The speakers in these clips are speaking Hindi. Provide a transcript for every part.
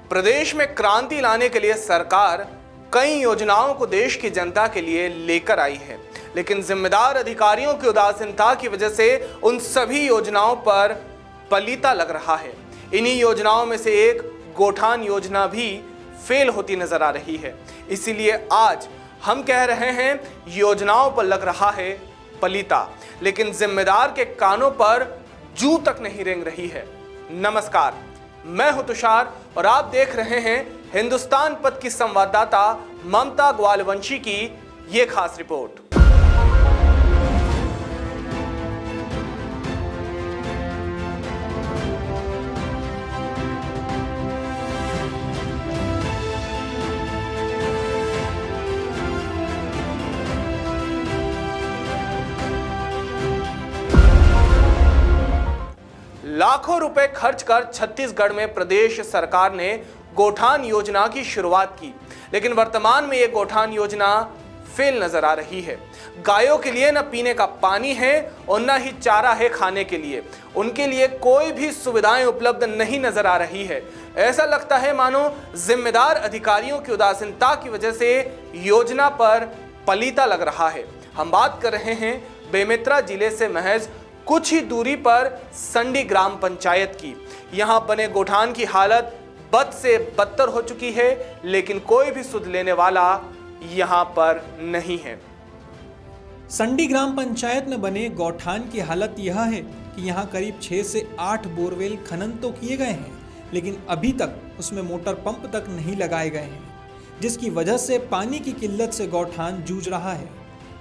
प्रदेश में क्रांति लाने के लिए सरकार कई योजनाओं को देश की जनता के लिए लेकर आई है, लेकिन जिम्मेदार अधिकारियों की उदासीनता की वजह से उन सभी योजनाओं पर पलीता लग रहा है। इन्हीं योजनाओं में से एक गोठान योजना भी फेल होती नजर आ रही है। इसीलिए आज हम कह रहे हैं योजनाओं पर लग रहा है पलीता, लेकिन जिम्मेदार के कानों पर जूं तक नहीं रेंग रही है। नमस्कार, मैं हूं तुषार और आप देख रहे हैं हिंदुस्तान पथ की संवाददाता ममता ग्वालवंशी की ये खास रिपोर्ट। लाखों रुपए खर्च कर छत्तीसगढ़ में प्रदेश सरकार ने गोठान योजना की शुरुआत की, लेकिन वर्तमान में यह गोठान योजना फेल नजर आ रही है। गायों के लिए न पीने का पानी है और न ही चारा है खाने के लिए। उनके लिए कोई भी सुविधाएं उपलब्ध नहीं नजर आ रही है। ऐसा लगता है मानो जिम्मेदार अधिकारियों की उदासीनता की वजह से योजना पर पलीता लग रहा है। हम बात कर रहे हैं बेमेतरा जिले से महज कुछ ही दूरी पर संडी ग्राम पंचायत की। यहां बने गोठान की हालत बद से बदतर हो चुकी है, लेकिन कोई भी सुध लेने वाला यहां पर नहीं है। संडी ग्राम पंचायत में बने गौठान की हालत यह है कि यहां करीब 6 से 8 बोरवेल खनन तो किए गए हैं, लेकिन अभी तक उसमें मोटर पंप तक नहीं लगाए गए हैं, जिसकी वजह से पानी की किल्लत से गौठान जूझ रहा है।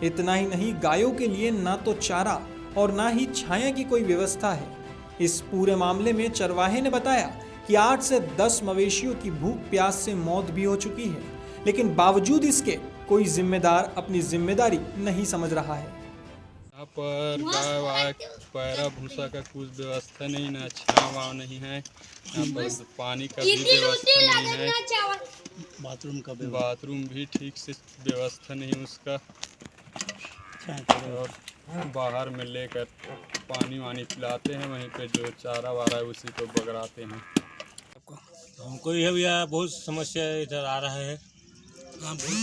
इतना ही नहीं, गायों के लिए ना तो चारा और ना ही छाया की कोई व्यवस्था है। इस पूरे मामले में चरवाहे ने बताया कि 8 से 10 मवेशियों की भूख प्यास से मौत भी हो चुकी है, लेकिन बावजूद इसके कोई जिम्मेदार अपनी जिम्मेदारी नहीं समझ रहा है। यहाँ पर गाय वाय पैरा भूसा का कुछ व्यवस्था नहीं, ना छाँव नहीं है। यहाँ पर पानी का भी व्यवस्था नहीं है। बाथरूम भी ठीक से व्यवस्था नहीं उसका। और बाहर में लेकर पानी वानी पिलाते हैं, वहीं पे जो चारा वारा है उसी को बगराते हैं। हमको यह भी बहुत समस्या इधर आ रहा है।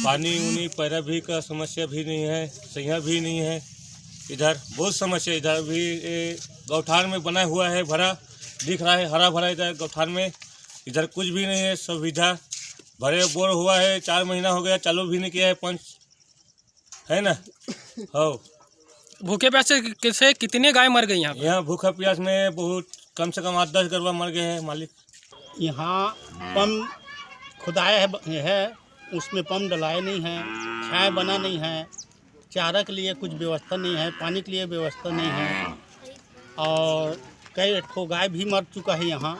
पानी उनी पैरा भी का समस्या भी नहीं है, सैया भी नहीं है। इधर बहुत समस्या, इधर भी गौठान में बना हुआ है, भरा दिख रहा है, हरा भरा इधर गौठान में। इधर कुछ भी नहीं है, सुविधा भरे बोर हुआ है, 4 महीना हो गया, चालू भी नहीं किया है, पंच है ना। हो भूखे प्यास से कितने गाय मर गई यहाँ भूखा प्यास में बहुत कम से कम 8-10 गरबा मर गए हैं मालिक। यहाँ पंप खुदाया है, उसमें पंप डलाए नहीं है, छाया बना नहीं है, चारा के लिए कुछ व्यवस्था नहीं है, पानी के लिए व्यवस्था नहीं है, और कई ठो गाय भी मर चुका है यहाँ।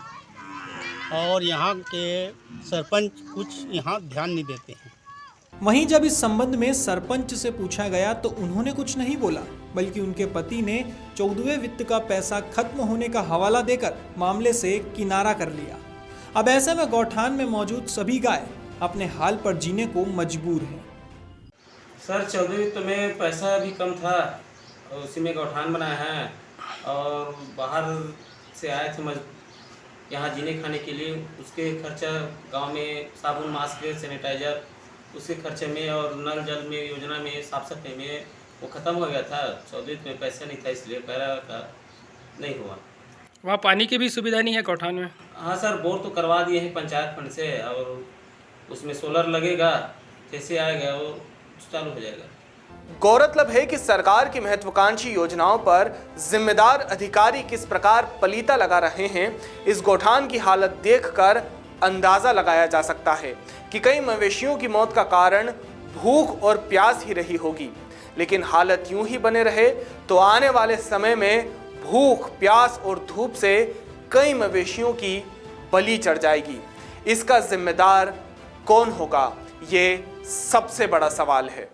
और यहाँ के सरपंच कुछ यहाँ ध्यान नहीं देते हैं। वहीं जब इस संबंध में सरपंच से पूछा गया तो उन्होंने कुछ नहीं बोला, बल्कि उनके पति ने 14वें वित्त का पैसा खत्म होने का हवाला देकर मामले से किनारा कर लिया। अब ऐसे में गौठान में मौजूद सभी गाय अपने हाल पर जीने को मजबूर हैं। सर 14वें वित्त में पैसा भी कम था और उसी में गौठान बनाया है, और बाहर से आए थे यहाँ जीने खाने के लिए। उसके खर्चा गांव में साबुन, मास्क, सैनिटाइजर, उसके खर्चे में और नल जल में योजना में साफ सफाई में वो ख़त्म हो गया था। 14वें में पैसा नहीं था, इसलिए पैरा का नहीं हुआ। वहाँ पानी की भी सुविधा नहीं है गौठान में? हाँ सर, बोर तो करवा दिए हैं पंचायत फंड से, और उसमें सोलर लगेगा, जैसे आएगा वो चालू हो जाएगा। गौरतलब है कि सरकार की महत्वाकांक्षी योजनाओं पर जिम्मेदार अधिकारी किस प्रकार पलीता लगा रहे हैं, इस गोठान की हालत देखकर अंदाजा लगाया जा सकता है कि कई मवेशियों की मौत का कारण भूख और प्यास ही रही होगी। लेकिन हालत यूं ही बने रहे तो आने वाले समय में भूख, प्यास और धूप से कई मवेशियों की बलि चढ़ जाएगी। इसका जिम्मेदार कौन होगा, ये सबसे बड़ा सवाल है।